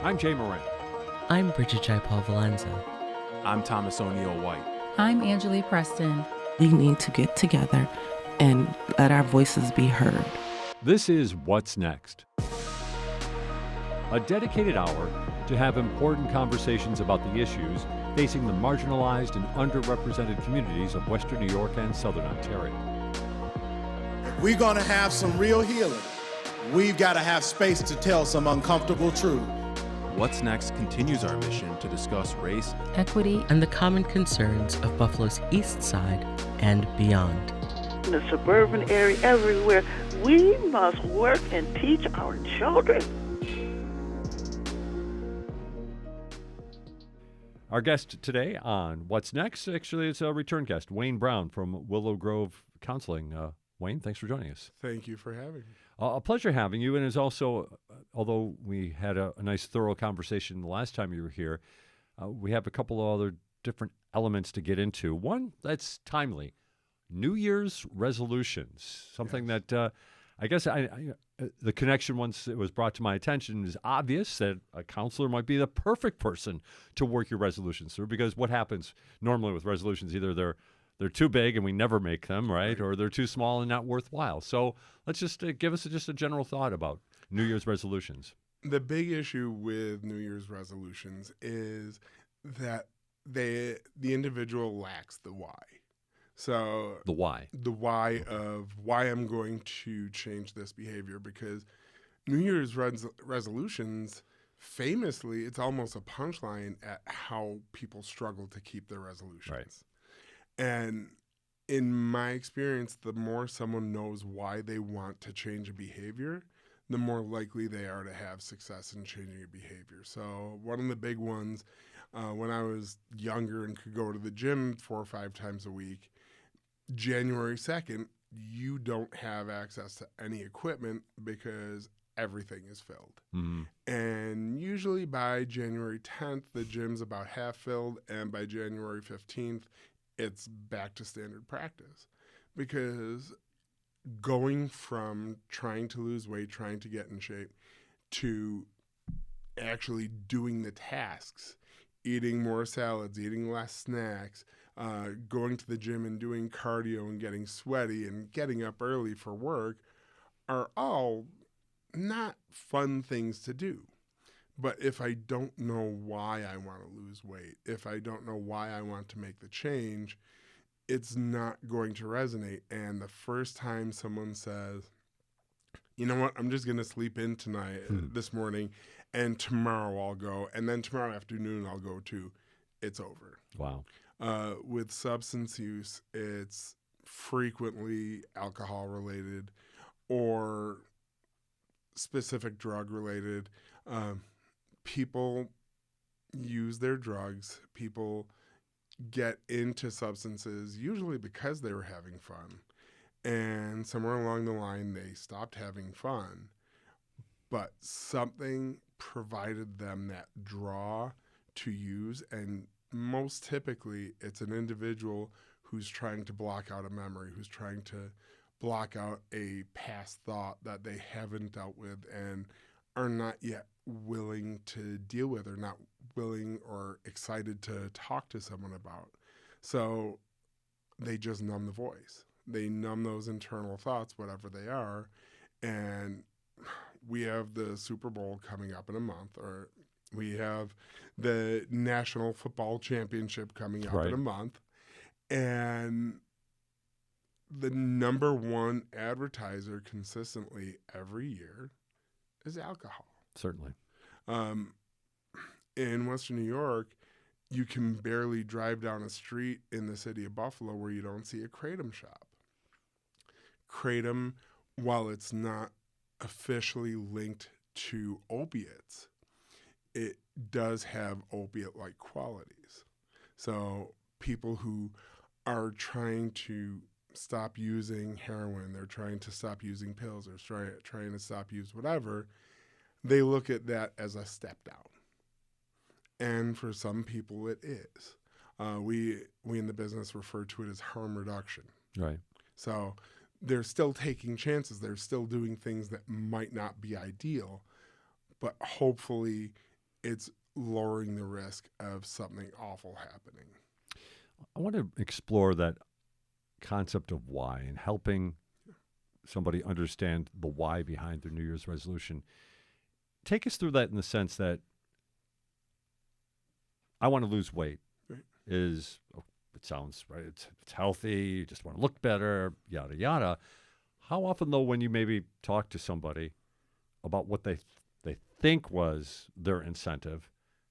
I'm Jay Moran. I'm Bridget Jaipal Valenza. I'm Thomas O'Neill White. I'm Angelique Preston. We need to get together and let our voices be heard. This is What's Next, a dedicated hour to have important conversations about the issues facing the marginalized and underrepresented communities of Western New York and Southern Ontario. We're going to have some real healing. We've got to have space to tell some uncomfortable truth. What's Next continues our mission to discuss race, Equity, And the common concerns of Buffalo's East Side and beyond. In the suburban area, everywhere, we must work and teach our children. Our guest today on What's Next, actually, it's a return guest, Wayne Brown from Willow Grove Counseling. Wayne, thanks for joining us. Thank you for having me. A pleasure having you, and it's also, although we had a nice, thorough conversation the last time you were here, we have a couple of other different elements to get into. One that's timely, New Year's resolutions, something that I guess the connection once it was brought to my attention is obvious that a counselor might be the perfect person to work your resolutions through, because what happens normally with resolutions, either they're too big and we never make them, right? Or they're too small and not worthwhile. So let's just give us just a general thought about New Year's resolutions. The big issue with New Year's resolutions is that the individual lacks the why. So The why. the why of why I'm going to change this behavior, because New Year's resolutions, famously, it's almost a punchline at how people struggle to keep their resolutions. Right. And in my experience, the more someone knows why they want to change a behavior, the more likely they are to have success in changing a behavior. So one of the big ones, when I was younger and could go to the gym 4 or 5 times a week, January 2nd, you don't have access to any equipment because everything is filled. Mm-hmm. And usually by January 10th, the gym's about half filled, and by January 15th, it's back to standard practice. Because going from trying to lose weight, trying to get in shape, to actually doing the tasks, eating more salads, eating less snacks, going to the gym and doing cardio and getting sweaty and getting up early for work are all not fun things to do. But if I don't know why I want to lose weight, if I don't know why I want to make the change, it's not going to resonate. And the first time someone says, you know what, I'm just going to sleep in tonight, this morning, and tomorrow I'll go, and then tomorrow afternoon I'll go too, it's over. Wow. With substance use, it's frequently alcohol related or specific drug related. People use their drugs. People get into substances usually because they were having fun. And somewhere along the line, they stopped having fun. But something provided them that draw to use. And most typically, it's an individual who's trying to block out a memory, who's trying to block out a past thought that they haven't dealt with and are not yet willing to deal with, or not willing or excited to talk to someone about. So they just numb the voice. They numb those internal thoughts, whatever they are. And we have the Super Bowl coming up in a month, or we have the National Football Championship coming up in a month. And the number one advertiser consistently every year is alcohol. Certainly. In Western New York, you can barely drive down a street in the city of Buffalo where you don't see a Kratom shop. Kratom, while it's not officially linked to opiates, it does have opiate-like qualities. So people who are trying to stop using heroin, they're trying to stop using pills, or trying to stop use whatever, they look at that as a step down. And for some people it is. We in the business refer to it as harm reduction. Right. So they're still taking chances. They're still doing things that might not be ideal, but hopefully it's lowering the risk of something awful happening. I want to explore that concept of why and helping somebody understand the why behind their New Year's resolution. Take us through that in the sense that I want to lose weight. Right. It sounds right. It's healthy. You just want to look better, yada, yada. How often, though, when you maybe talk to somebody about what they think was their incentive,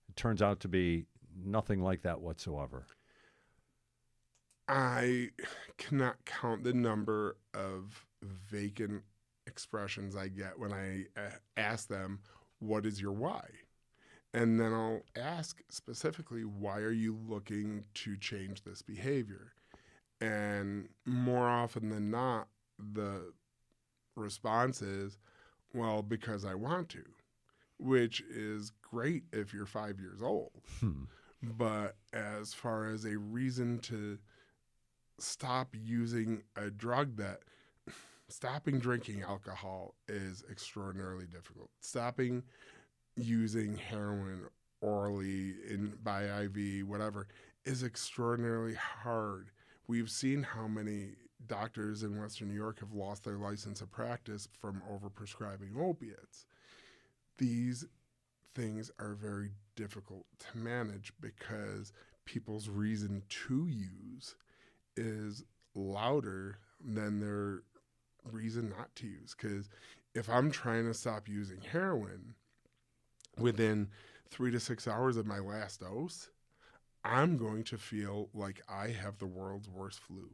it turns out to be nothing like that whatsoever? I cannot count the number of vacant expressions I get when I ask them, what is your why? And then I'll ask specifically, why are you looking to change this behavior? And more often than not, the response is, well, because I want to, which is great if you're 5 years old. But as far as a reason to stop using a drug, that stopping drinking alcohol is extraordinarily difficult. Stopping using heroin orally, by IV, whatever, is extraordinarily hard. We've seen how many doctors in Western New York have lost their license of practice from overprescribing opiates. These things are very difficult to manage because people's reason to use is louder than their reason not to use. Because if I'm trying to stop using heroin, within 3 to 6 hours of my last dose, I'm going to feel like I have the world's worst flu.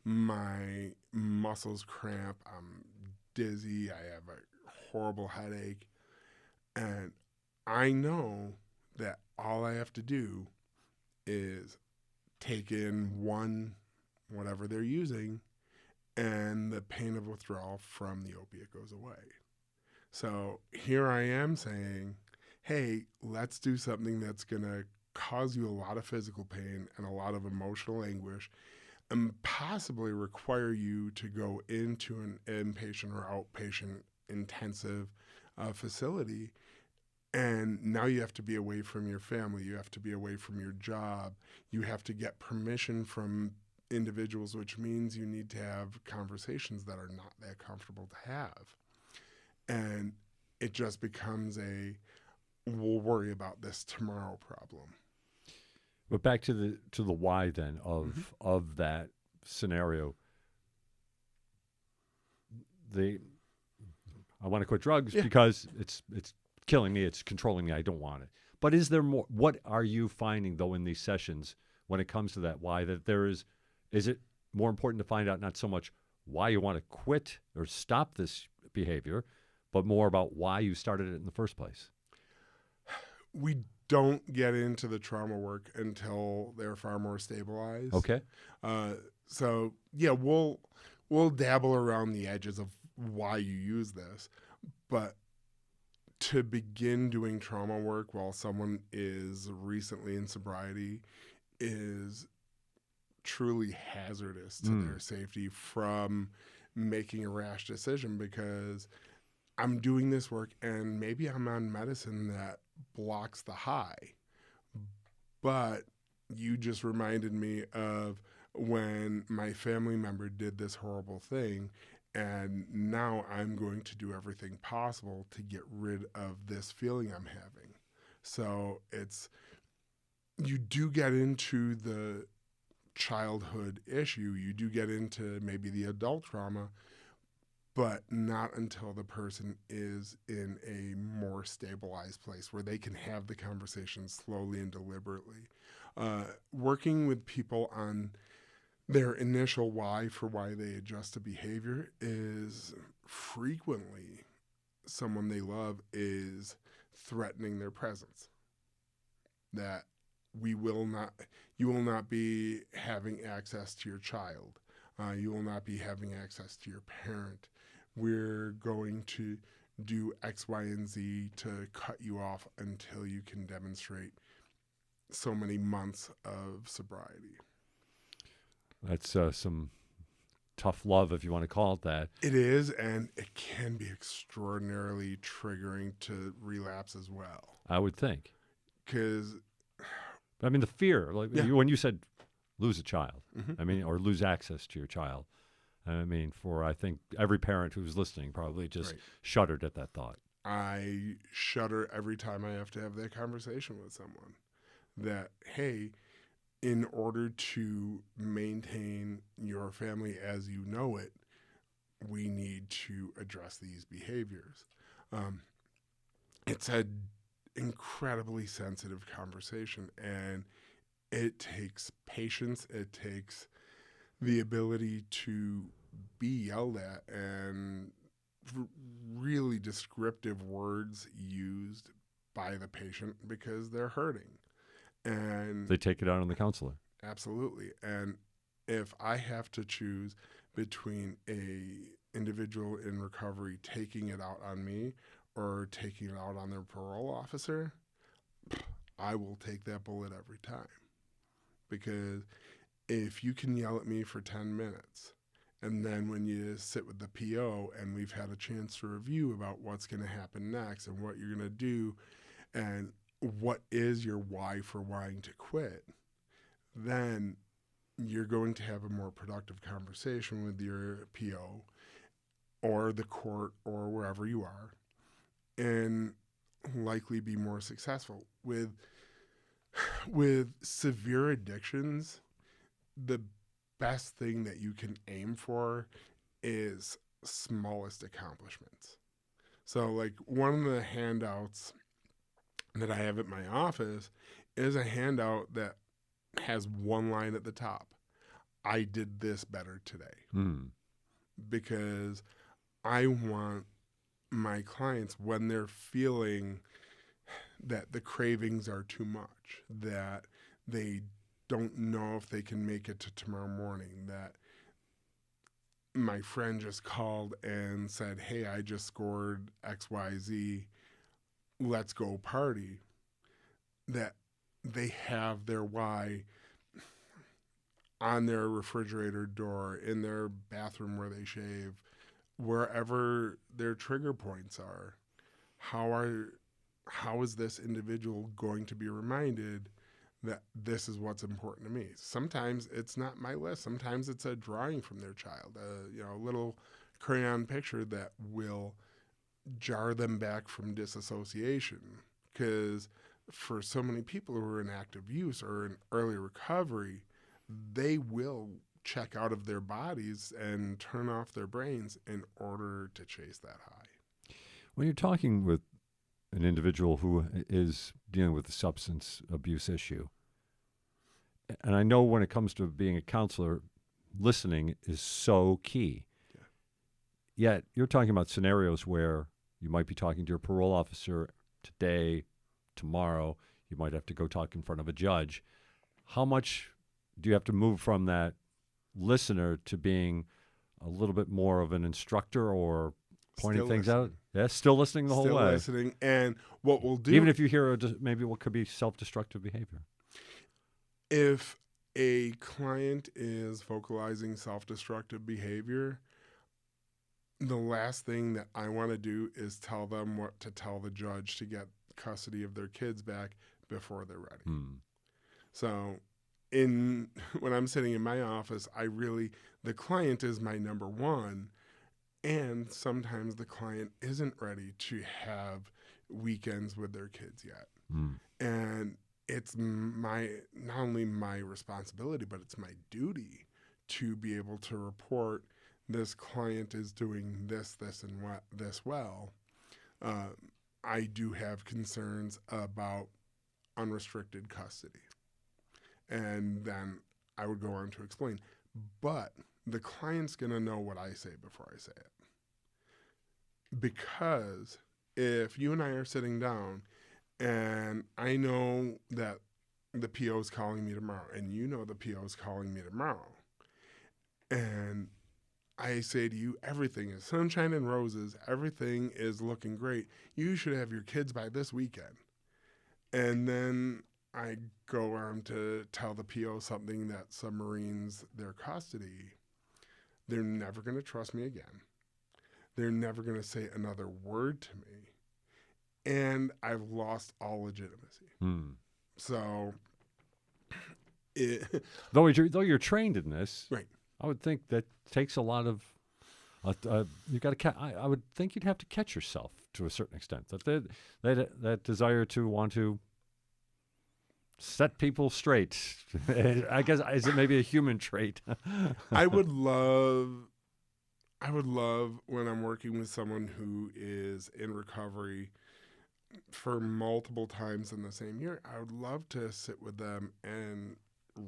My muscles cramp, I'm dizzy, I have a horrible headache, and I know that all I have to do is take in whatever they're using, and the pain of withdrawal from the opiate goes away. So here I am saying, hey, let's do something that's going to cause you a lot of physical pain and a lot of emotional anguish and possibly require you to go into an inpatient or outpatient intensive facility. And now you have to be away from your family. You have to be away from your job. You have to get permission from individuals, which means you need to have conversations that are not that comfortable to have. And it just becomes we'll worry about this tomorrow problem. But back to the why then of that scenario. I want to quit drugs because it's killing me, it's controlling me, I don't want it. But is there more? What are you finding though in these sessions when it comes to that why, that there is it more important to find out not so much why you want to quit or stop this behavior, but more about why you started it in the first place? We don't get into the trauma work until they're far more stabilized. Okay. So yeah, we'll dabble around the edges of why you use this, but to begin doing trauma work while someone is recently in sobriety is truly hazardous to their safety from making a rash decision, because I'm doing this work and maybe I'm on medicine that blocks the high. But you just reminded me of when my family member did this horrible thing, and now I'm going to do everything possible to get rid of this feeling I'm having. So you do get into the childhood issue, you do get into maybe the adult trauma, but not until the person is in a more stabilized place where they can have the conversation slowly and deliberately. Working with people on their initial why for why they adjust a behavior is frequently someone they love is threatening their presence. That you will not be having access to your child. You will not be having access to your parent. We're going to do X, Y, and Z to cut you off until you can demonstrate so many months of sobriety. That's some tough love, if you want to call it that. It is, and it can be extraordinarily triggering to relapse as well. I would think. Because, I mean, the fear, like Yeah. when you said lose a child, Mhm. I mean, or lose access to your child. I mean, I think every parent who's listening probably just Right. shuddered at that thought. I shudder every time I have to have that conversation with someone that, hey, in order to maintain your family as you know it, we need to address these behaviors. It's an incredibly sensitive conversation, and it takes patience. It takes the ability to be yelled at and really descriptive words used by the patient because they're hurting. And They take it out on the counselor. absolutely. And if I have to choose between a individual in recovery taking it out on me or taking it out on their parole officer, I will take that bullet every time. Because if you can yell at me for 10 minutes, and then when you sit with the PO and we've had a chance to review about what's going to happen next and what you're going to do and what is your why for wanting to quit, then you're going to have a more productive conversation with your PO or the court or wherever you are and likely be more successful. With severe addictions, the best thing that you can aim for is smallest accomplishments. So like one of the handouts that I have at my office is a handout that has one line at the top. I did this better today. Because I want my clients, when they're feeling that the cravings are too much, that they don't know if they can make it to tomorrow morning, that my friend just called and said, hey, I just scored XYZ, let's go party, that they have their why on their refrigerator door, in their bathroom where they shave, wherever their trigger points are. How is this individual going to be reminded that this is what's important to me? Sometimes it's not my list. Sometimes it's a drawing from their child, a little crayon picture that will jar them back from disassociation. Because for so many people who are in active use or in early recovery, they will check out of their bodies and turn off their brains in order to chase that high. When you're talking with an individual who is dealing with a substance abuse issue, and I know when it comes to being a counselor, listening is so key. Yeah. Yet you're talking about scenarios where you might be talking to your parole officer today, tomorrow, you might have to go talk in front of a judge. How much do you have to move from that listener to being a little bit more of an instructor or pointing Still things listening. out? Yeah, still listening the whole Still way. listening. And what we'll do, Even if you hear maybe what could be self-destructive behavior. if a client is vocalizing self-destructive behavior, the last thing that I want to do is tell them what to tell the judge to get custody of their kids back before they're ready. So when I'm sitting in my office, the client is my number one, and sometimes the client isn't ready to have weekends with their kids yet. And it's not only my responsibility, but it's my duty to be able to report this client is doing this, and this well. I do have concerns about unrestricted custody. And then I would go on to explain. But the client's going to know what I say before I say it. Because if you and I are sitting down and I know that the PO is calling me tomorrow and you know the PO is calling me tomorrow, and I say to you, everything is sunshine and roses, everything is looking great, you should have your kids by this weekend. And then I go on to tell the PO something that submarines their custody. they're never going to trust me again. They're never going to say another word to me. And I've lost all legitimacy. So, though you're trained in this, right. I would think that takes a lot of. You got to. I would think you'd have to catch yourself to a certain extent. That desire to want to set people straight. I guess is it maybe a human trait? I would love when I'm working with someone who is in recovery for multiple times in the same year. I would love to sit with them and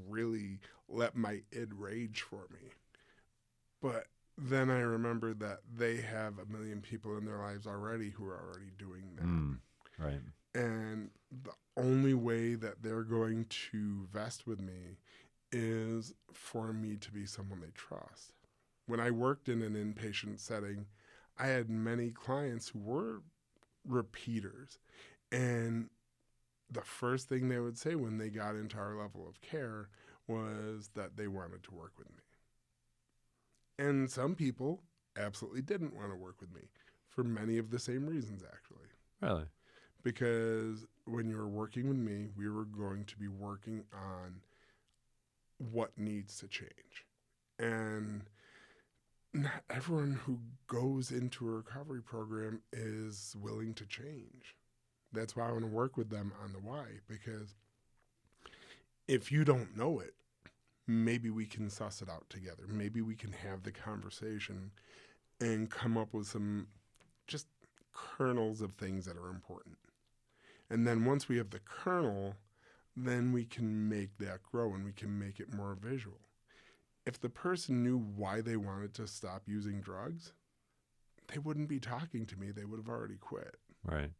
really let my id rage for me. But then I remember that they have a million people in their lives already who are already doing that. Right. And the only way that they're going to vest with me is for me to be someone they trust. When I worked in an inpatient setting, I had many clients who were repeaters. And the first thing they would say when they got into our level of care was that they wanted to work with me. And some people absolutely didn't want to work with me for many of the same reasons, actually. Really? Because when you were working with me, we were going to be working on what needs to change. And not everyone who goes into a recovery program is willing to change. That's why I want to work with them on the why, because if you don't know it, maybe we can suss it out together. Maybe we can have the conversation and come up with some just kernels of things that are important. And then once we have the kernel, then we can make that grow and we can make it more visual. If the person knew why they wanted to stop using drugs, they wouldn't be talking to me. They would have already quit. Right.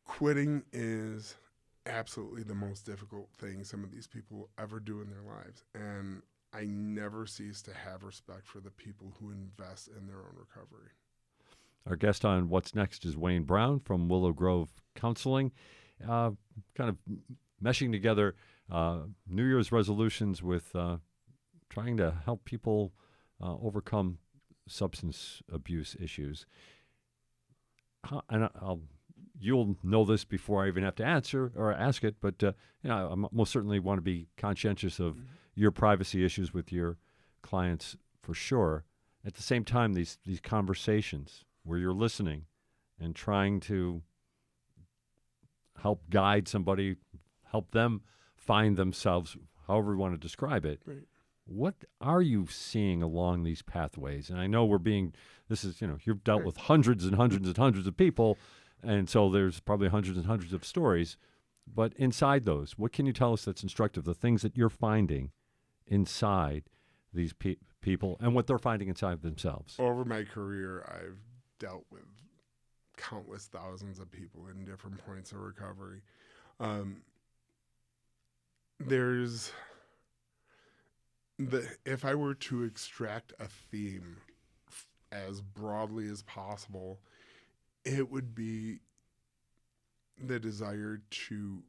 Quitting is absolutely the most difficult thing some of these people ever do in their lives. And I never cease to have respect for the people who invest in their own recovery. Our guest on What's Next is Wayne Brown from Willow Grove Counseling, kind of meshing together New Year's resolutions with trying to help people overcome substance abuse issues. You'll know this before I even have to answer or ask it, but I most certainly want to be conscientious of your privacy issues with your clients for sure. At the same time, these conversations where you're listening and trying to help guide somebody, help them find themselves, however you want to describe it. Right. What are you seeing along these pathways? And I know you've dealt with hundreds and hundreds and hundreds of people, and so there's probably hundreds and hundreds of stories. But inside those, what can you tell us that's instructive, the things that you're finding inside these people and what they're finding inside themselves? Over my career, I've dealt with countless thousands of people in different points of recovery. If I were to extract a theme as broadly as possible, it would be the desire to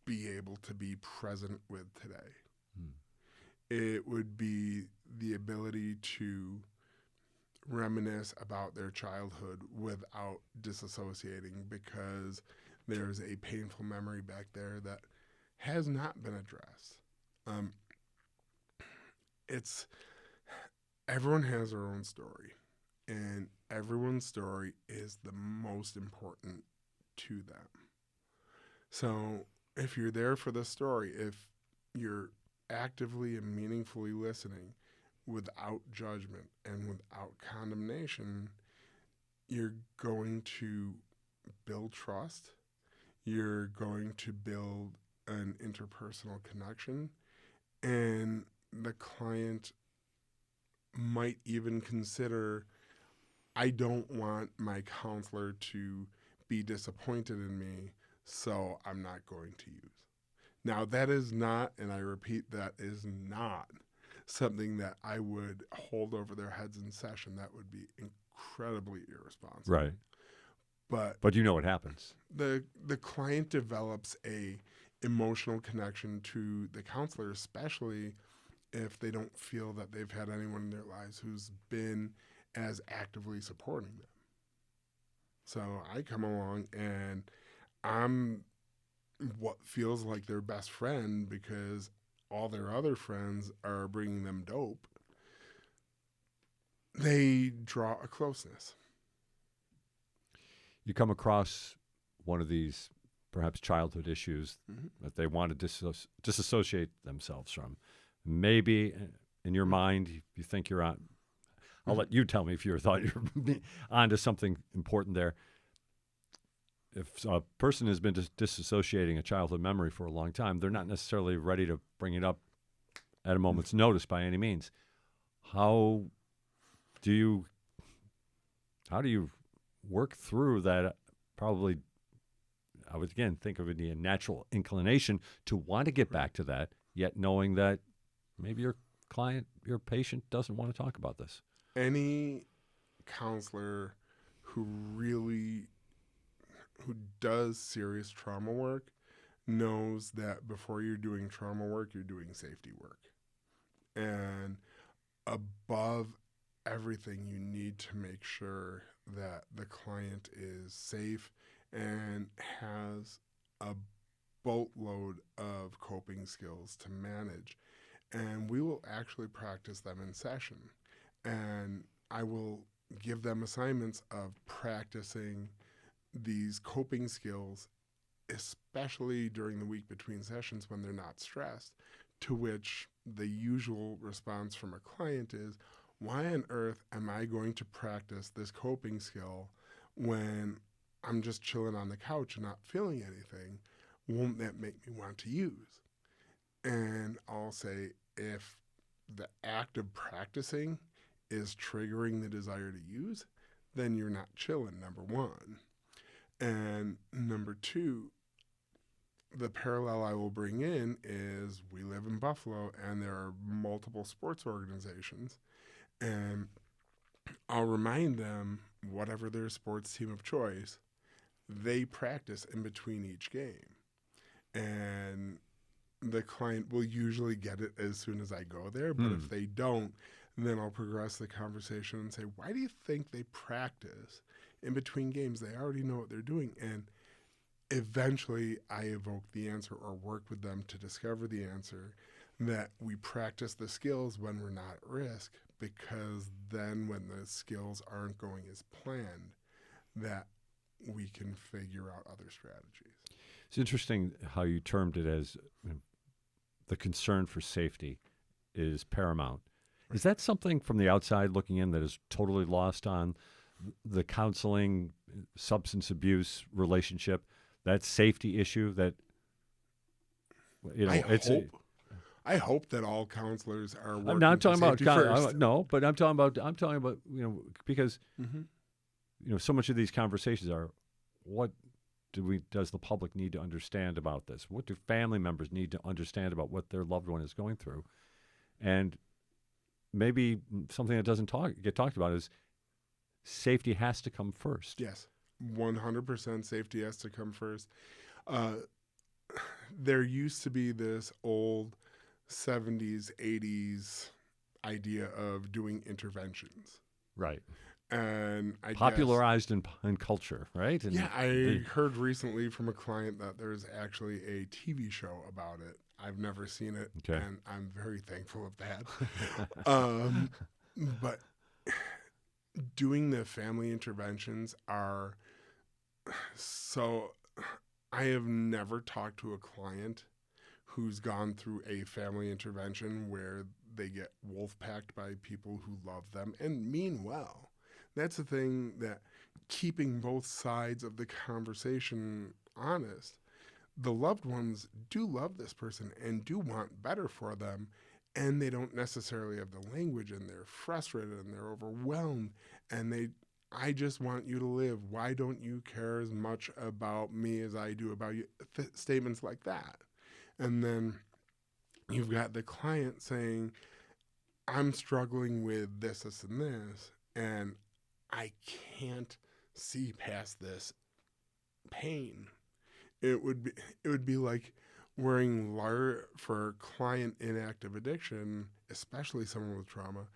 be able to be present with today. It would be the ability to reminisce about their childhood without disassociating, because there's a painful memory back there that has not been addressed. Everyone has their own story, and everyone's story is the most important to them. So if you're there for the story, if you're actively and meaningfully listening without judgment and without condemnation, you're going to build trust. You're going to build an interpersonal connection, and the client might even consider, I don't want my counselor to be disappointed in me, so I'm not going to use. Now, that is not, and I repeat, that is not something that I would hold over their heads in session. That would be incredibly irresponsible. Right. But you know what happens. The client develops a emotional connection to the counselor, especially if they don't feel that they've had anyone in their lives who's been as actively supporting them. So I come along and I'm what feels like their best friend because all their other friends are bringing them dope. They draw a closeness. You come across one of these perhaps childhood issues Mhm. that they want to disassociate themselves from. Maybe in your mind, you think you're on. I'll let you tell me if you thought you were onto something important there. If a person has been disassociating a childhood memory for a long time, they're not necessarily ready to bring it up at a moment's notice by any means. How do you work through that? Probably, I would again think of it as a natural inclination to want to get back to that, yet knowing that maybe your client, your patient doesn't want to talk about this. Any counselor who does serious trauma work knows that before you're doing trauma work, you're doing safety work. And above everything, you need to make sure that the client is safe and has a boatload of coping skills to manage. And we will actually practice them in session. And I will give them assignments of practicing these coping skills, especially during the week between sessions when they're not stressed, to which the usual response from a client is, why on earth am I going to practice this coping skill when I'm just chilling on the couch and not feeling anything? Won't that make me want to use? And I'll say, if the act of practicing is triggering the desire to use, then you're not chilling, number one. And number two, the parallel I will bring in is we live in Buffalo and there are multiple sports organizations, and I'll remind them, whatever their sports team of choice, they practice in between each game. And the client will usually get it as soon as I go there, but if they don't, then I'll progress the conversation and say, why do you think they practice in between games? They already know what they're doing. And eventually I evoke the answer or work with them to discover the answer, that we practice the skills when we're not at risk, because then when the skills aren't going as planned, that we can figure out other strategies. It's interesting how you termed it as the concern for safety is paramount. Is that something from the outside looking in that is totally lost on the counseling, substance abuse relationship, that safety issue that, you know, I hope that all counselors are working I'm not talking for about safety first. no, but I'm talking about because so much of these conversations are, what does the public need to understand about this? What do family members need to understand about what their loved one is going through? And maybe something that doesn't get talked about is safety has to come first. Yes, 100% safety has to come first. There used to be this old 70s, 80s idea of doing interventions. Right. And I popularized in culture, right? And I heard recently from a client that there's actually a TV show about it. I've never seen it, and I'm very thankful of that. But doing the family interventions are so. I have never talked to a client who's gone through a family intervention where they get wolf-packed by people who love them and mean well. That's the thing, that keeping both sides of the conversation honest. The loved ones do love this person and do want better for them, and they don't necessarily have the language, and they're frustrated and they're overwhelmed, and I just want you to live. Why don't you care as much about me as I do about you? Statements like that. And then you've got the client saying, I'm struggling with this, and this, and I can't see past this pain. It would be like, for client inactive addiction, especially someone with trauma,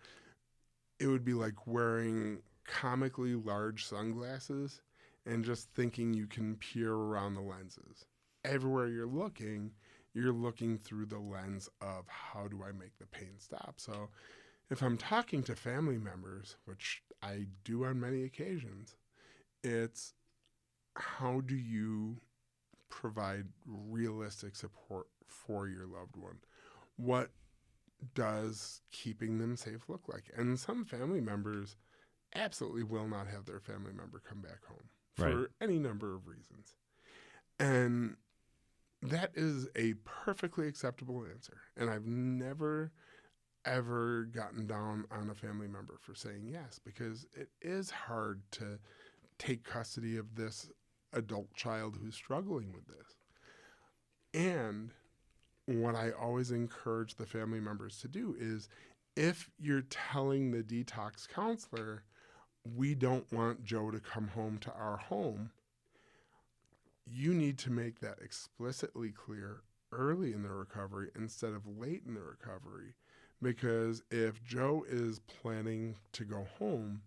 it would be like wearing comically large sunglasses and just thinking you can peer around the lenses. Everywhere you're looking through the lens of how do I make the pain stop? So if I'm talking to family members, which I do on many occasions, it's how do you provide realistic support for your loved one? What does keeping them safe look like? And some family members absolutely will not have their family member come back home for any number of reasons. And that is a perfectly acceptable answer. And I've never, ever gotten down on a family member for saying yes, because it is hard to take custody of this adult child who's struggling with this. And what I always encourage the family members to do is, if you're telling the detox counselor, we don't want Joe to come home to our home, you need to make that explicitly clear early in the recovery instead of late in the recovery. Because if Joe is planning to go home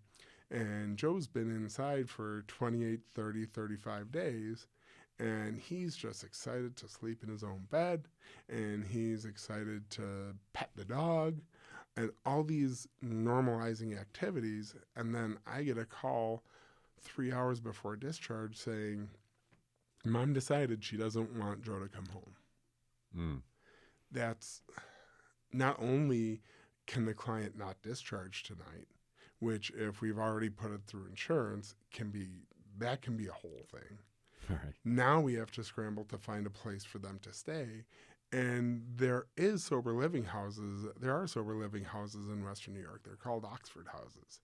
and Joe's been inside for 28, 30, 35 days, and he's just excited to sleep in his own bed, and he's excited to pet the dog, and all these normalizing activities, and then I get a call 3 hours before discharge saying, Mom decided she doesn't want Joe to come home. That's not only can the client not discharge tonight, which if we've already put it through insurance, can be a whole thing. Right. Now we have to scramble to find a place for them to stay. And there are sober living houses in Western New York. They're called Oxford houses.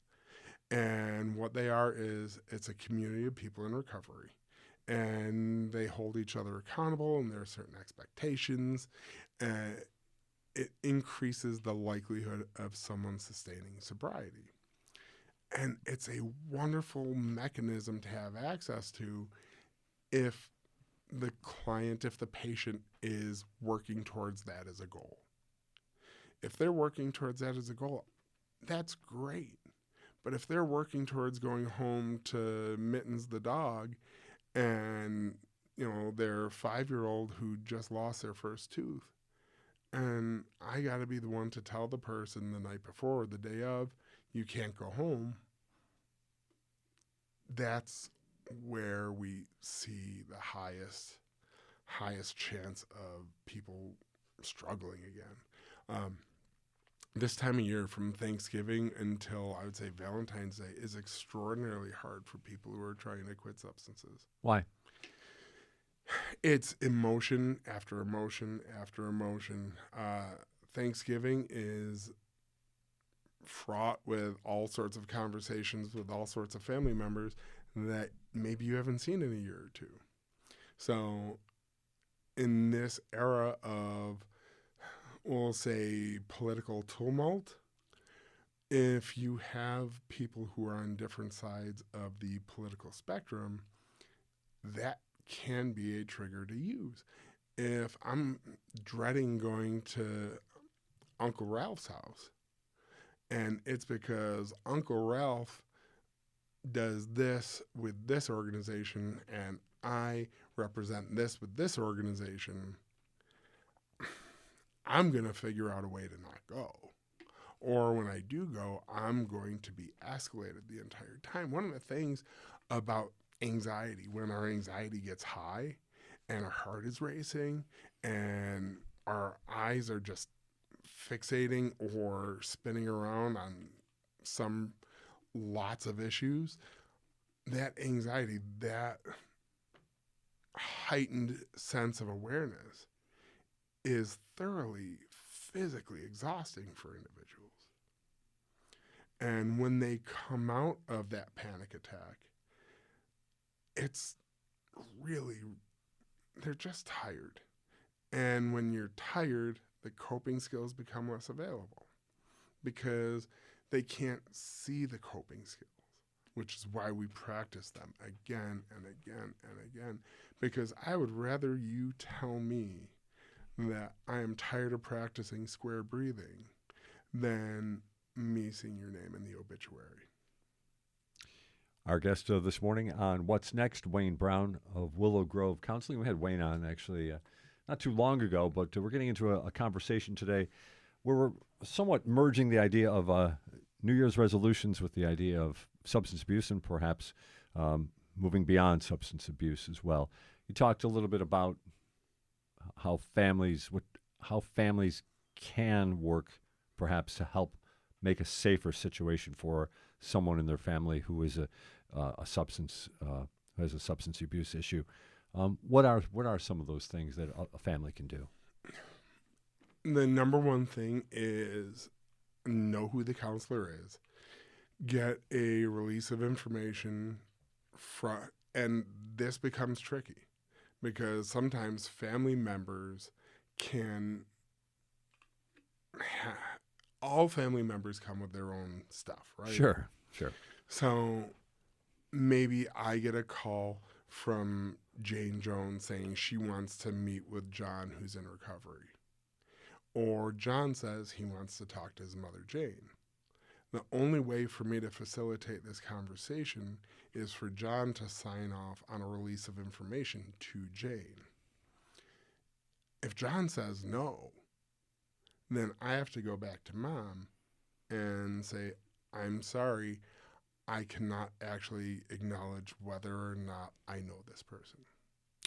And what they are is it's a community of people in recovery. And they hold each other accountable, and there are certain expectations. It increases the likelihood of someone sustaining sobriety. And it's a wonderful mechanism to have access to if the patient is working towards that as a goal. If they're working towards that as a goal, that's great. But if they're working towards going home to Mittens the dog, and their 5-year-old who just lost their first tooth, and I got to be the one to tell the person the night before or the day of, you can't go home, that's where we see the highest chance of people struggling again. This time of year, from Thanksgiving until I would say Valentine's Day, is extraordinarily hard for people who are trying to quit substances. Why? It's emotion after emotion after emotion. Thanksgiving is fraught with all sorts of conversations with all sorts of family members that maybe you haven't seen in a year or two. So in this era of, we'll say, political tumult, if you have people who are on different sides of the political spectrum, that can be a trigger to use. If I'm dreading going to Uncle Ralph's house, and it's because Uncle Ralph does this with this organization, and I represent this with this organization, I'm going to figure out a way to not go. Or when I do go, I'm going to be escalated the entire time. One of the things about anxiety, when our anxiety gets high and our heart is racing and our eyes are just fixating or spinning around on some lots of issues, that anxiety, that heightened sense of awareness is thoroughly physically exhausting for individuals. And when they come out of that panic attack, it's really, they're just tired. And when you're tired, the coping skills become less available because they can't see the coping skills, which is why we practice them again and again and again. Because I would rather you tell me that I am tired of practicing square breathing than me seeing your name in the obituary. Our guest this morning on What's Next, Wayne Brown of Willow Grove Counseling. We had Wayne on actually not too long ago, but we're getting into a conversation today where we're somewhat merging the idea of New Year's resolutions with the idea of substance abuse and perhaps moving beyond substance abuse as well. You talked a little bit about how families can work perhaps to help make a safer situation for someone in their family who is who has a substance abuse issue. What are some of those things that a family can do? The number one thing is know who the counselor is, get a release of information and this becomes tricky because sometimes family members all family members come with their own stuff, right? Sure. So maybe I get a call from Jane Jones saying she wants to meet with John who's in recovery. Or John says he wants to talk to his mother, Jane. The only way for me to facilitate this conversation is for John to sign off on a release of information to Jane. If John says no, then I have to go back to Mom and say, I'm sorry, I cannot actually acknowledge whether or not I know this person.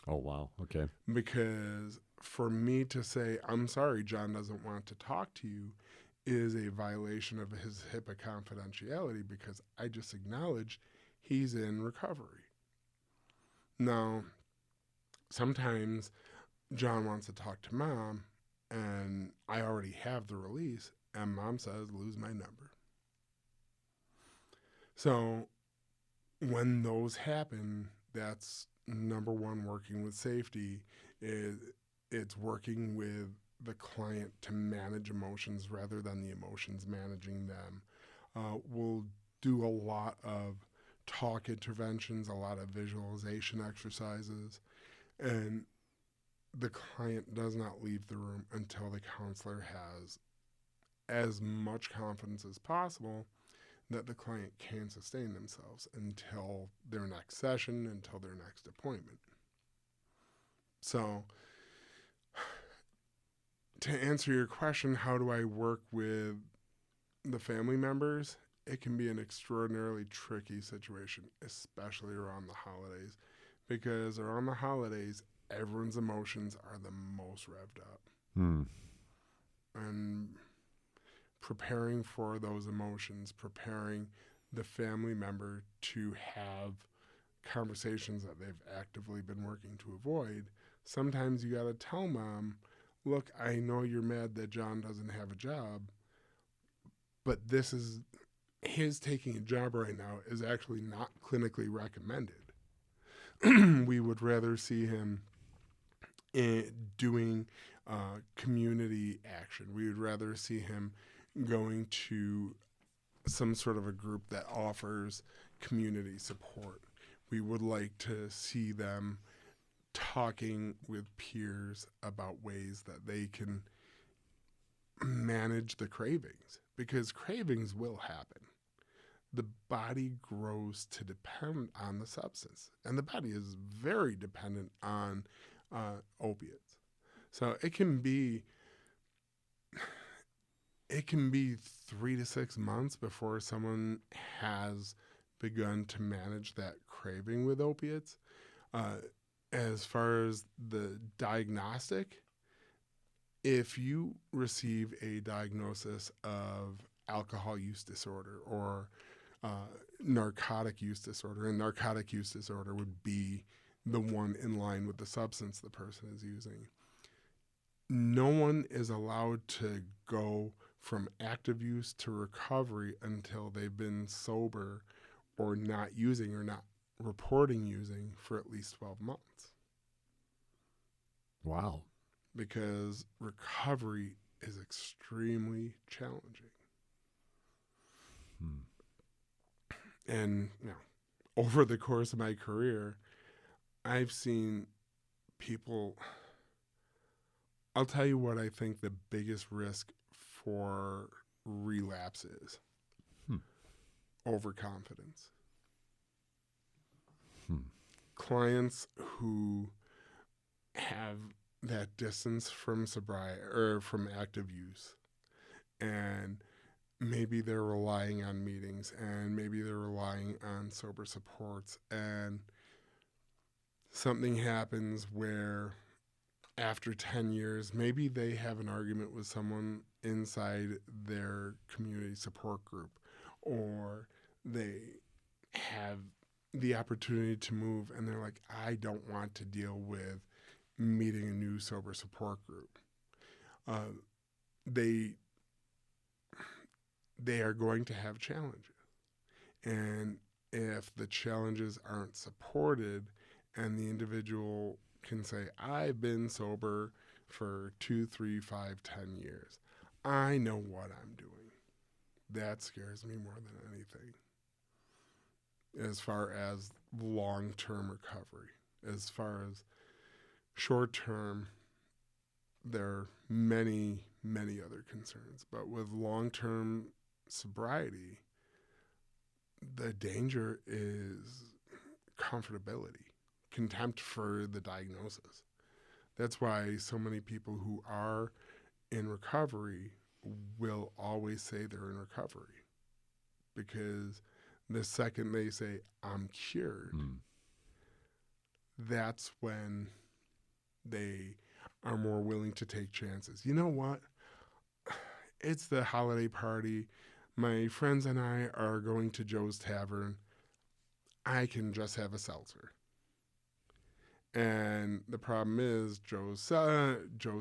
Oh, wow. Okay. Because for me to say, I'm sorry, John doesn't want to talk to you, is a violation of his HIPAA confidentiality because I just acknowledged he's in recovery. Now, sometimes John wants to talk to Mom, and I already have the release, and Mom says, lose my number. So when those happen, that's number one, working with safety. It's working with the client to manage emotions rather than the emotions managing them. We'll do a lot of talk interventions, a lot of visualization exercises, and the client does not leave the room until the counselor has as much confidence as possible that the client can sustain themselves until their next session, until their next appointment. So, to answer your question, how do I work with the family members? It can be an extraordinarily tricky situation, especially around the holidays, because around the holidays, everyone's emotions are the most revved up. And preparing for those emotions, preparing the family member to have conversations that they've actively been working to avoid. Sometimes you got to tell Mom, look, I know you're mad that John doesn't have a job, but his taking a job right now is actually not clinically recommended. We would rather see him doing community action. We would rather see him going to some sort of a group that offers community support. We would like to see them talking with peers about ways that they can manage the cravings, because cravings will happen. The body grows to depend on the substance, and the body is very dependent on opiates. So it can be 3 to 6 months before someone has begun to manage that craving with opiates. As far as the diagnostic, if you receive a diagnosis of alcohol use disorder or narcotic use disorder, and narcotic use disorder would be the one in line with the substance the person is using, no one is allowed to go from active use to recovery until they've been sober or not using or not reporting using for at least 12 months. Wow. Because recovery is extremely challenging. And over the course of my career, I've seen people I'll tell you what I think the biggest risk for relapse is. Overconfidence. Clients who have that distance from sobriety or from active use, and maybe they're relying on meetings, and maybe they're relying on sober supports, and something happens where after 10 years, maybe they have an argument with someone inside their community support group, or they have the opportunity to move and they're like, I don't want to deal with meeting a new sober support group. They are going to have challenges. And if the challenges aren't supported and the individual can say, I've been sober for 2, 3, 5, 10 years. I know what I'm doing. That scares me more than anything. As far as long-term recovery. As far as short-term, there are many, many other concerns. But with long-term sobriety, the danger is comfortability, contempt for the diagnosis. That's why so many people who are in recovery will always say they're in recovery, because the second they say, I'm cured, that's when they are more willing to take chances. You know what? It's the holiday party. My friends and I are going to Joe's Tavern. I can just have a seltzer. And the problem is Joe's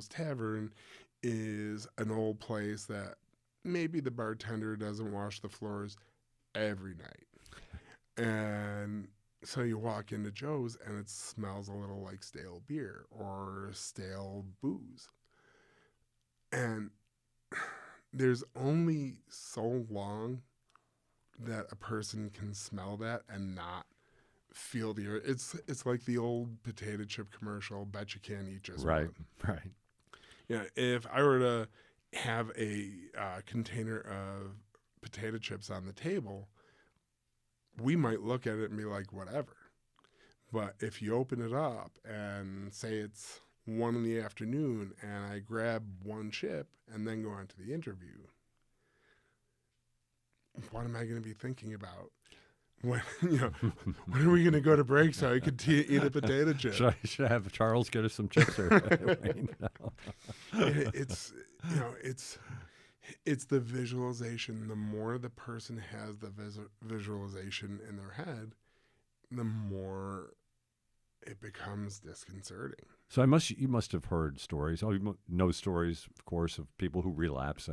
Tavern is an old place that maybe the bartender doesn't wash the floors every night. And so you walk into Joe's and it smells a little like stale beer or stale booze. And there's only so long that a person can smell that and not feel the it's like the old potato chip commercial, bet you can't eat just one. Right. Yeah, if I were to have a container of potato chips on the table, we might look at it and be like, whatever. But if you open it up and say it's 1 in the afternoon and I grab one chip and then go on to the interview, what am I going to be thinking about? When when are we going to go to break so I could eat a potato chip? Should I have Charles get us some chips? It's the visualization. The more the person has the visualization in their head, the more it becomes disconcerting. So you must have heard stories. Oh, you know stories, of course, of people who relapse.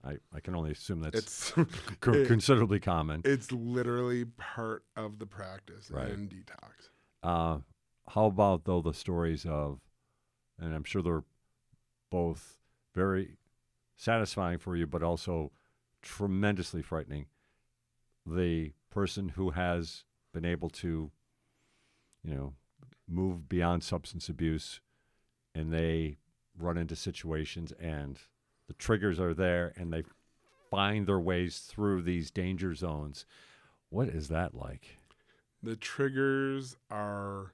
I can only assume that's considerably common. It's literally part of the practice in detox. How about, though, the stories of, and I'm sure they're both very satisfying for you, but also tremendously frightening, the person who has been able to, move beyond substance abuse, and they run into situations and the triggers are there and they find their ways through these danger zones. What is that like? The triggers are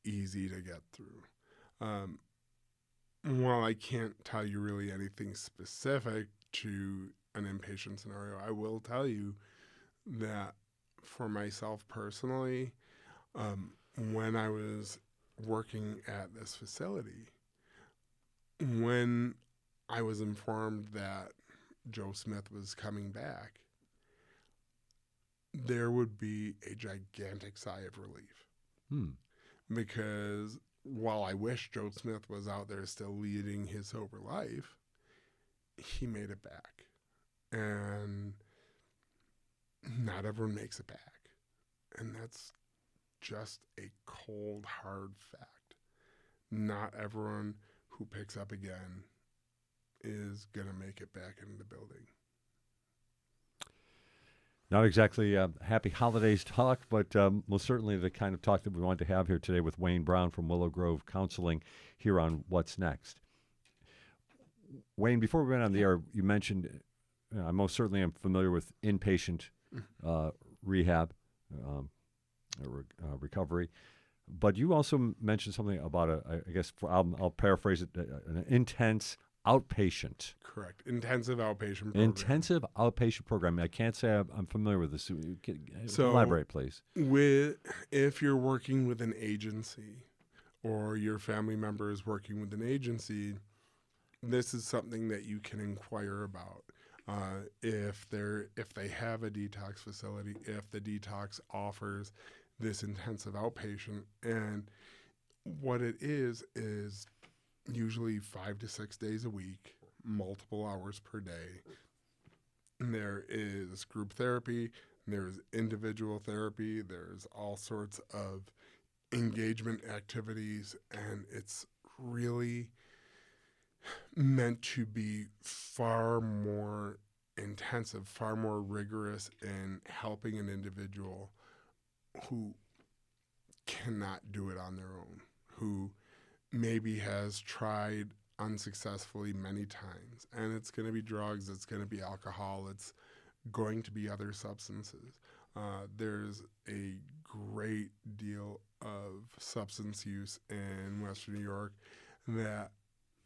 easy to get through. While I can't tell you really anything specific to an inpatient scenario, I will tell you that for myself personally, when I was working at this facility, when I was informed that Joe Smith was coming back, there would be a gigantic sigh of relief. Because while I wish Joe Smith was out there still leading his sober life, he made it back. And not everyone makes it back. And that's just a cold, hard fact. Not everyone who picks up again is going to make it back into the building. Not exactly happy holidays talk, but most certainly the kind of talk that we wanted to have here today with Wayne Brown from Willow Grove Counseling here on What's Next. Wayne, before we went on the air, you mentioned, I most certainly am familiar with inpatient rehab, recovery, but you also mentioned something about I guess I'll paraphrase it, an intense outpatient. Correct. Intensive outpatient program. Intensive outpatient program. I can't say I'm familiar with this. So elaborate, please. If you're working with an agency or your family member is working with an agency, this is something that you can inquire about. If they have a detox facility, if the detox offers this intensive outpatient, and what it is usually 5 to 6 days a week, multiple hours per day. And there is group therapy, there's individual therapy, there's all sorts of engagement activities, and it's really meant to be far more intensive, far more rigorous in helping an individual who cannot do it on their own, who maybe has tried unsuccessfully many times. And it's going to be drugs, it's going to be alcohol, it's going to be other substances. There's a great deal of substance use in Western New York that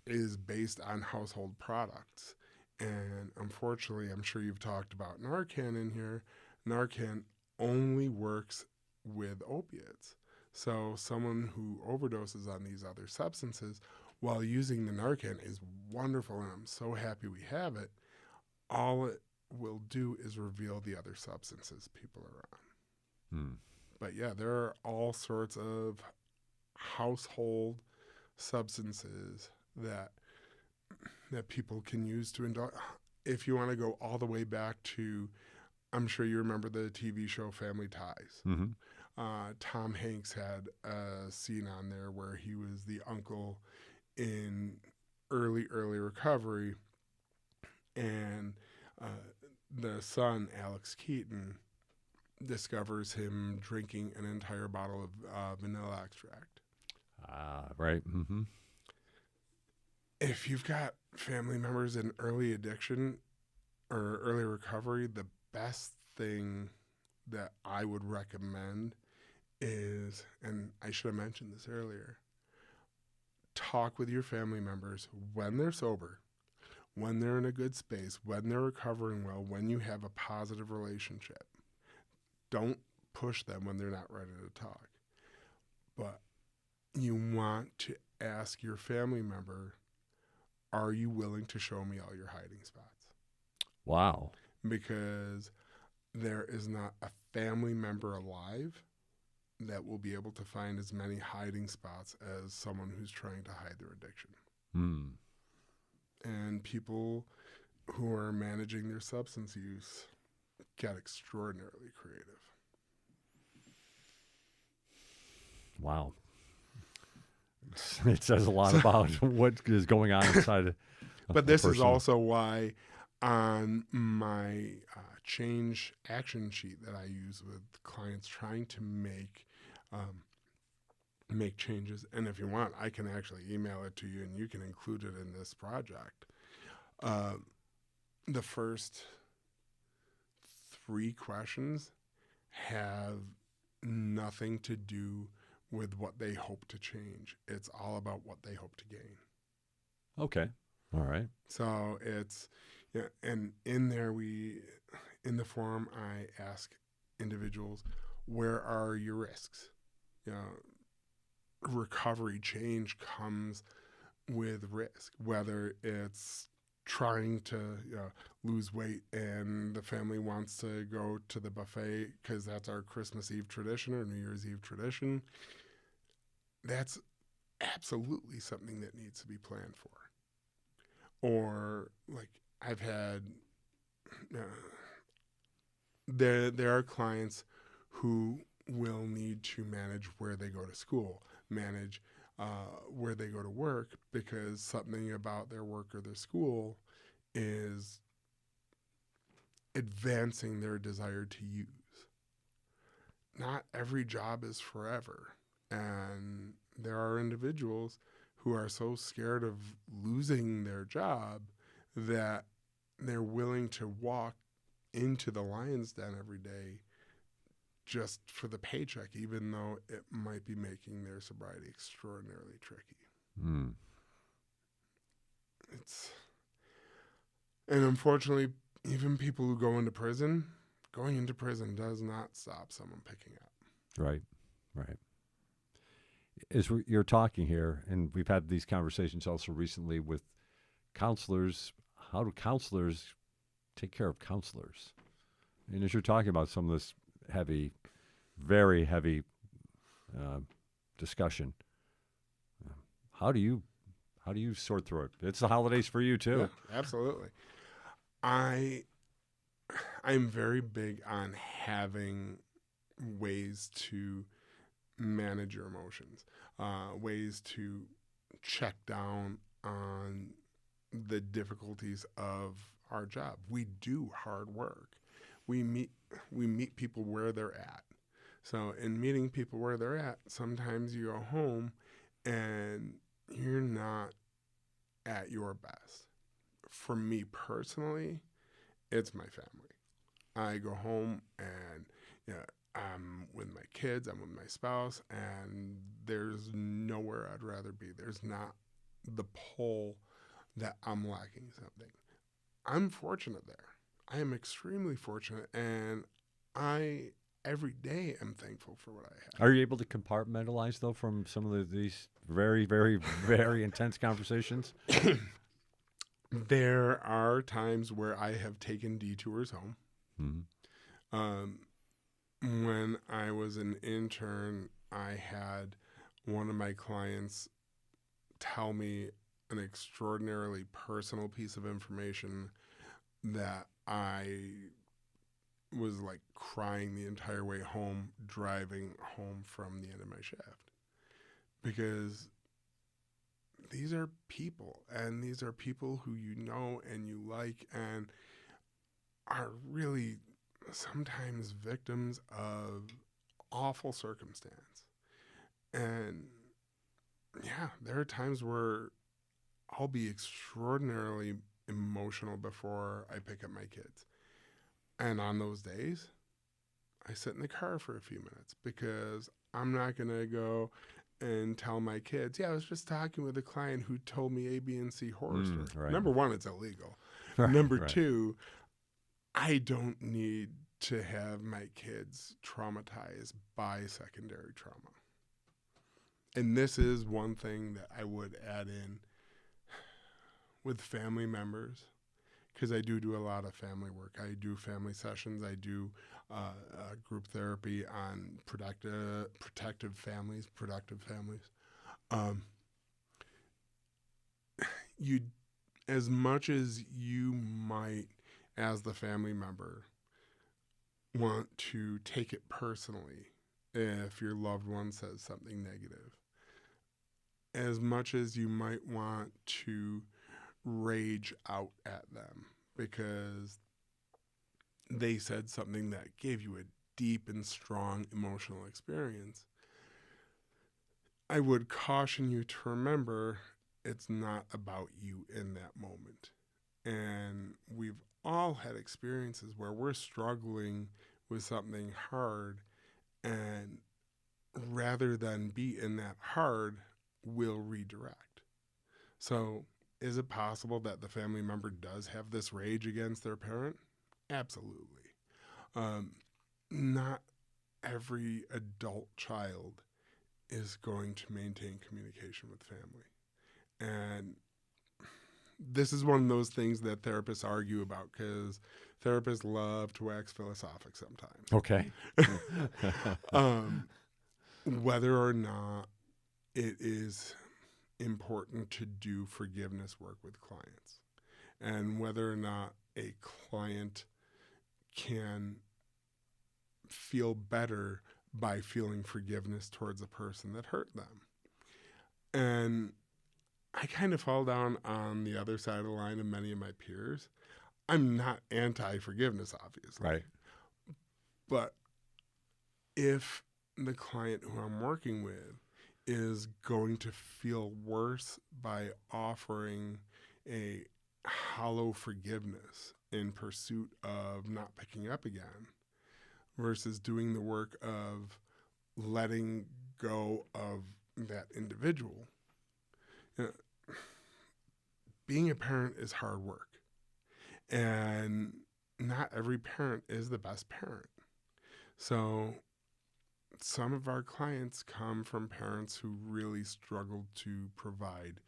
is based on household products. And unfortunately, I'm sure you've talked about Narcan in here. Narcan only works with opiates. So someone who overdoses on these other substances while using the Narcan is wonderful, and I'm so happy we have it. All it will do is reveal the other substances people are on. But yeah, there are all sorts of household substances that people can use to indulge. If you want to go all the way back to, I'm sure you remember the TV show Family Ties. Mm-hmm. Tom Hanks had a scene on there where he was the uncle in early recovery, and the son, Alex Keaton, discovers him drinking an entire bottle of vanilla extract. Right. Mm-hmm. If you've got family members in early addiction or early recovery, the best thing that I would recommend is, and I should have mentioned this earlier, talk with your family members when they're sober, when they're in a good space, when they're recovering well, when you have a positive relationship. Don't push them when they're not ready to talk. But you want to ask your family member, are you willing to show me all your hiding spots? Wow. Because there is not a family member alive that will be able to find as many hiding spots as someone who's trying to hide their addiction. And people who are managing their substance use get extraordinarily creative. Wow. It says a lot about what is going on inside. But this is also why on my change action sheet that I use with clients trying to make changes, and if you want, I can actually email it to you and you can include it in this project. The first 3 questions have nothing to do with what they hope to change. It's all about what they hope to gain. Okay. All right. So it's, yeah, and in there in the form, I ask individuals, where are your risks? You know, recovery change comes with risk, whether it's trying to lose weight and the family wants to go to the buffet because that's our Christmas Eve tradition or New Year's Eve tradition. That's absolutely something that needs to be planned for. Or like I've had, there are clients who will need to manage where they go to school, manage where they go to work, because something about their work or their school is advancing their desire to use. Not every job is forever. And there are individuals who are so scared of losing their job that they're willing to walk into the lion's den every day just for the paycheck, even though it might be making their sobriety extraordinarily tricky. Mm. And unfortunately, even people who go into prison, going into prison does not stop someone picking up. Right, right. As you're talking here, and we've had these conversations also recently with counselors, how do counselors take care of counselors? And as you're talking about some of this heavy, very heavy discussion, how do you sort through it? It's the holidays for you too. Yeah, absolutely. I'm very big on having ways to manage your emotions, ways to check down on the difficulties of our job. We do hard work. We meet people where they're at. So in meeting people where they're at, sometimes you go home and you're not at your best. For me personally, it's my family. I go home and I'm with my kids, I'm with my spouse, and there's nowhere I'd rather be. There's not the pull that I'm lacking something. I'm fortunate there. I am extremely fortunate, and I every day am thankful for what I have. Are you able to compartmentalize though from some of these very, very, very intense conversations? There are times where I have taken detours home. Mm-hmm. When I was an intern, I had one of my clients tell me an extraordinarily personal piece of information that I was like crying the entire way home, driving home from the end of my shift. Because these are people, and these are people who you know and you like and are really sometimes victims of awful circumstance. And yeah, there are times where I'll be extraordinarily emotional before I pick up my kids. And on those days, I sit in the car for a few minutes because I'm not going to go and tell my kids, I was just talking with a client who told me A, B, and C horror story. Right. Number one, it's illegal. Right, Number right. two, I don't need to have my kids traumatized by secondary trauma. And this is one thing that I would add in with family members, because I do a lot of family work. I do family sessions. I do group therapy on protective families. You, as much as you might, as the family member, want to take it personally if your loved one says something negative, as much as you might want to rage out at them because they said something that gave you a deep and strong emotional experience, I would caution you to remember it's not about you in that moment. And we've all had experiences where we're struggling with something hard, and rather than be in that hard, we'll redirect. So is it possible that the family member does have this rage against their parent? Absolutely. Not every adult child is going to maintain communication with family. And this is one of those things that therapists argue about because therapists love to wax philosophic sometimes. Okay. Whether or not it is important to do forgiveness work with clients, and whether or not a client can feel better by feeling forgiveness towards a person that hurt them. And I kind of fall down on the other side of the line of many of my peers. I'm not anti-forgiveness, obviously. Right. But if the client who I'm working with is going to feel worse by offering a hollow forgiveness in pursuit of not picking up again versus doing the work of letting go of that individual. You know, being a parent is hard work, and not every parent is the best parent. So some of our clients come from parents who really struggled to provide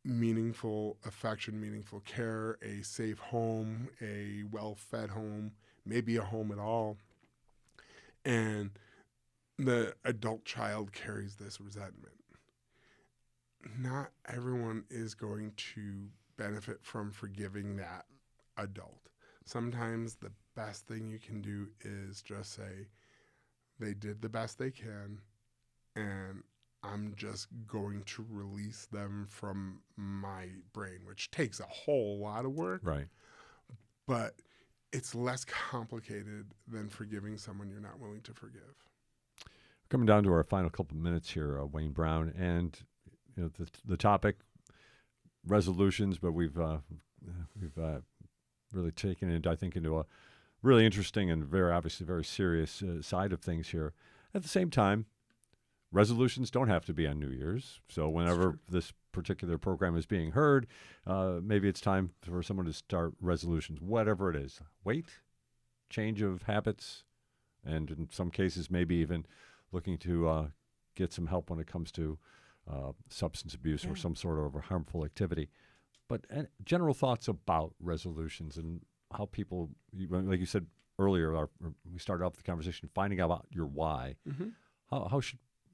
meaningful affection, meaningful care, a safe home, a well-fed home, maybe a home at all. And the adult child carries this resentment. Not everyone is going to benefit from forgiving that adult. Sometimes the best thing you can do is just say, they did the best they can, and I'm just going to release them from my brain, which takes a whole lot of work. Right. But it's less complicated than forgiving someone you're not willing to forgive. Coming down to our final couple of minutes here, Wayne Brown, and the topic, resolutions, but we've really taken it, I think, into a really interesting and very obviously very serious side of things here. At the same time, resolutions don't have to be on New Year's. So whenever this particular program is being heard, maybe it's time for someone to start resolutions, whatever it is. Weight, change of habits, and in some cases maybe even looking to get some help when it comes to substance abuse or some sort of a harmful activity. But general thoughts about resolutions and how people, like you said earlier, we started off the conversation finding out about your why. Mm-hmm.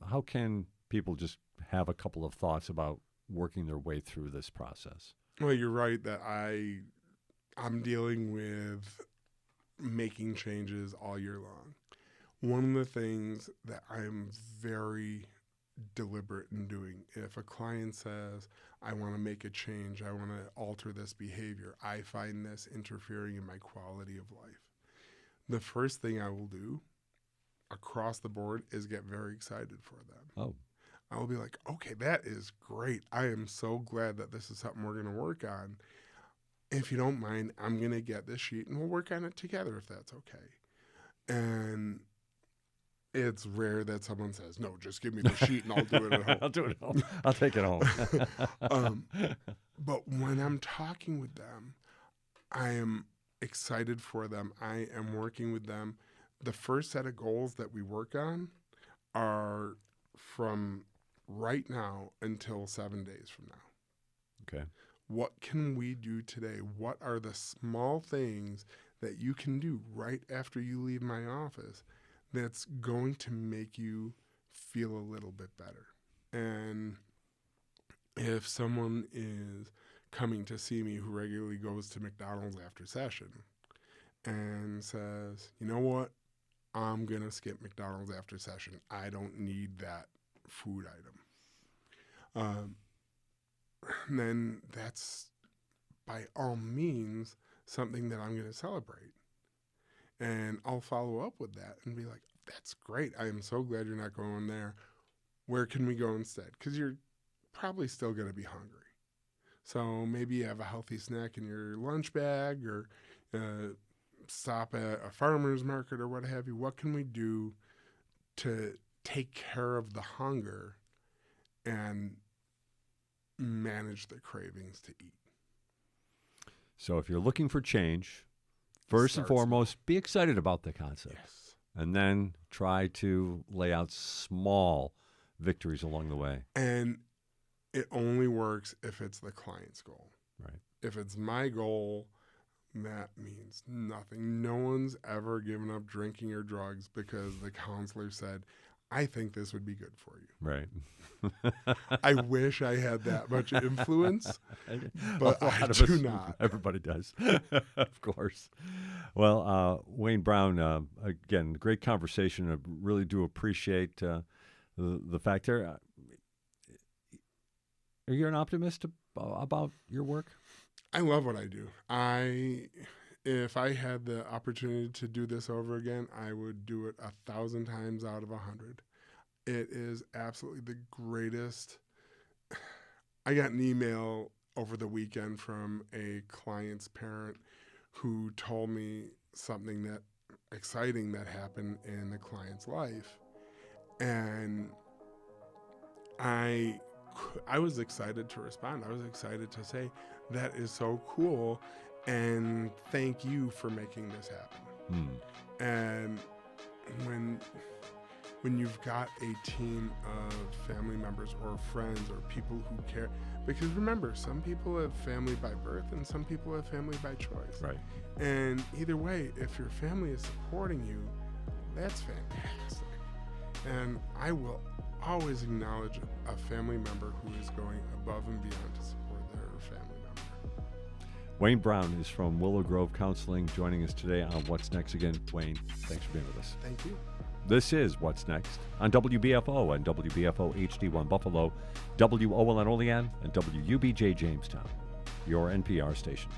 How can people just have a couple of thoughts about working their way through this process? Well, you're right that I'm dealing with making changes all year long. One of the things that I'm very deliberate in doing, if a client says, I want to make a change, I want to alter this behavior, I find this interfering in my quality of life, the first thing I will do across the board is get very excited for them. Oh. I will be like, okay, that is great. I am so glad that this is something we're going to work on. If you don't mind, I'm going to get this sheet and we'll work on it together if that's okay. And it's rare that someone says, no, just give me the sheet and I'll do it at home. I'll do it at home. I'll take it home. But when I'm talking with them, I am excited for them. I am working with them. The first set of goals that we work on are from right now until 7 days from now. Okay. What can we do today? What are the small things that you can do right after you leave my office that's going to make you feel a little bit better? And if someone is coming to see me who regularly goes to McDonald's after session and says, you know what, I'm going to skip McDonald's after session. I don't need that food item. Then that's by all means something that I'm going to celebrate. And I'll follow up with that and be like, that's great. I am so glad you're not going there. Where can we go instead? Because you're probably still going to be hungry. So maybe you have a healthy snack in your lunch bag or stop at a farmer's market or what have you. What can we do to take care of the hunger and manage the cravings to eat? So if you're looking for change, first and foremost, be excited about the concept. Yes. And then try to lay out small victories along the way. And it only works if it's the client's goal. Right. If it's my goal, that means nothing. No one's ever given up drinking or drugs because the counselor said, I think this would be good for you. Right. I wish I had that much influence, but I do not. Everybody does, of course. Well, Wayne Brown, again, great conversation. I really do appreciate the fact there. Are you an optimist about your work? I love what I do. If I had the opportunity to do this over again, I would do it 1,000 times out of 100. It is absolutely the greatest. I got an email over the weekend from a client's parent who told me something that exciting that happened in the client's life. And I was excited to respond. I was excited to say, that is so cool, and thank you for making this happen. And when you've got a team of family members or friends or people who care, because remember, some people have family by birth and some people have family by choice. Right. And either way, if your family is supporting you, that's fantastic. And I will always acknowledge a family member who is going above and beyond to support their family member. Wayne Brown is from Willow Grove Counseling, joining us today on What's Next. Again, Wayne, thanks for being with us. Thank you. This is What's Next on WBFO and WBFO HD1 Buffalo, WOLN Olean, and WUBJ Jamestown, your NPR station.